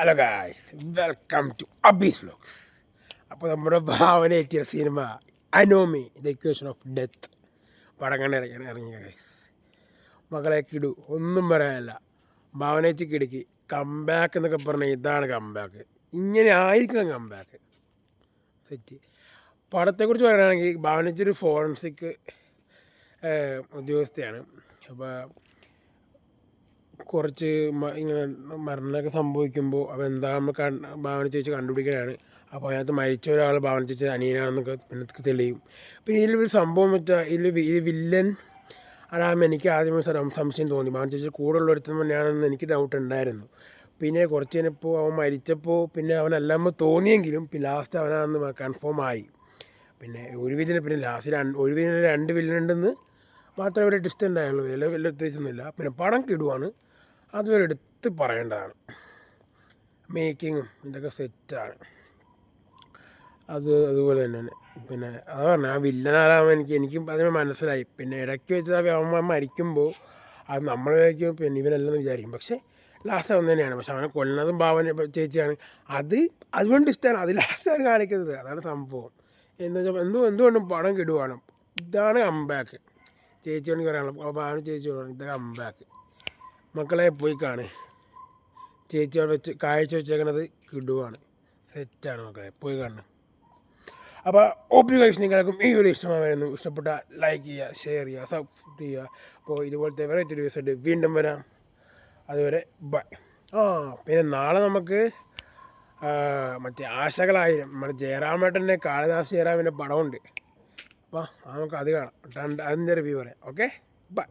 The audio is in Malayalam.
Hello guys, welcome to Abi's vlogs. അപ്പോൾ നമ്മുടെ ഭാവന എത്തിയ cinema anomie the equation of death പടം കണ്ടിറങ്ങി ഇറങ്ങിയ ഗായ്സ്. മകളെ കിടു, ഒന്നും പറയാനല്ല. ഭാവനേച്ചി കിടുക്കി കംബാക്ക് എന്നൊക്കെ പറഞ്ഞാൽ ഇതാണ് കംബാക്ക്. ഇങ്ങനെ ആയിരിക്കണം കംബാക്ക്. സെറ്റ്. പടത്തെക്കുറിച്ച് പറയുകയാണെങ്കിൽ ഭാവനേച്ചി ഒരു ഫോറൻസിക് ഉദ്യോഗസ്ഥയാണ്. അപ്പോൾ കുറച്ച് ഇങ്ങനെ മരണമൊക്കെ സംഭവിക്കുമ്പോൾ അപ്പോൾ എന്താ നമ്മൾ ഭാവന ചേച്ചി കണ്ടുപിടിക്കാനാണ്. അപ്പോൾ അതിനകത്ത് മരിച്ച ഒരാൾ ഭാവന ചേച്ചി അനിയനാണെന്നൊക്കെ പിന്നെ തെളിയും. പിന്നെ ഇതിലൊരു സംഭവം വെച്ചാൽ ഈ വില്ലൻ അതാകുമ്പോൾ എനിക്ക് ആദ്യമേ സംശയം തോന്നി. ഭാവന ചേച്ചി കൂടെ ഉള്ളൊരുത്തം തന്നെയാണെന്ന് എനിക്ക് ഡൗട്ട് ഉണ്ടായിരുന്നു. പിന്നെ കുറച്ച് കഴിഞ്ഞപ്പോൾ അവൻ മരിച്ചപ്പോൾ പിന്നെ അവനല്ലാമ്പോൾ തോന്നിയെങ്കിലും പിന്നെ ലാസ്റ്റ് അവനാണെന്ന് കൺഫേം ആയി. പിന്നെ ഒരു വില്ലന് പിന്നെ ലാസ്റ്റ് ഒരു വില്ലന് 2 വില്ലനുണ്ടെന്ന് മാത്രമേ ഒരു ട്വിസ്റ്റ് ഉണ്ടായുള്ളൂ. വലിയ ഉദ്ദേശിച്ചൊന്നുമില്ല. പിന്നെ പടം കിടുവാണ്, അതുവരെ എടുത്ത് പറയേണ്ടതാണ്. മേക്കിങ്ങും ഇതൊക്കെ സെറ്റാണ്. അതുപോലെ തന്നെ പിന്നെ അതാ പറഞ്ഞത്, ആ വില്ലനാരാകുമ്പോൾ എനിക്കും അതിന് മനസ്സിലായി. പിന്നെ ഇടയ്ക്ക് വെച്ച് അവൻ മരിക്കുമ്പോൾ അത് നമ്മൾ വിചാരിക്കും പിന്നെ ഇവനല്ലെന്ന് വിചാരിക്കും. പക്ഷേ ലാസ്റ്റ് അവൻ തന്നെയാണ്. പക്ഷെ അവനെ കൊല്ലുന്നതും ഭാവന ചേച്ചിയാണ്. അതുകൊണ്ട് ഇഷ്ടമാണ്. അത് ലാസ്റ്റാണ് കാണിക്കുന്നത്. അതാണ് സംഭവം. എന്തുകൊണ്ടും പടം കിടുവാണ്. ഇതാണ് കംബാക്ക്. ചേച്ചിയോണെങ്കിൽ പറയാനുള്ളത്, ഭാവന ചേച്ചി ഇതാണ് കംബാക്ക്. മക്കളെ പോയി കാണ്. ചേച്ചിയോട് വെച്ച് കാഴ്ച വെച്ചേക്കണത് കിടുവാണ്, സെറ്റാണ്. മക്കളെ പോയി കാണണം. അപ്പോൾ ഒപ്പി കഴിച്ച് നിങ്ങൾക്കും ഈ ഒരു ഇഷ്ടമായിരുന്നു. ഇഷ്ടപ്പെട്ട ലൈക്ക് ചെയ്യുക, ഷെയർ ചെയ്യുക, സബ്സ്ക്രൈബ് ചെയ്യുക. അപ്പോൾ ഇതുപോലത്തെ വെറൈറ്റി വീഡിയോസായിട്ട് വീണ്ടും വരാം. അതുവരെ ബൈ. പിന്നെ നാളെ നമുക്ക് മറ്റേ ആശകളായിരം നമ്മുടെ ജയറാമേട്ടൻ്റെ കാളിദാസ് ജയറാമിൻ്റെ പടമുണ്ട്. അപ്പോൾ നമുക്ക് അത് കാണാം. അതിൻ്റെ റിവ്യൂ പറയാം. Okay, by.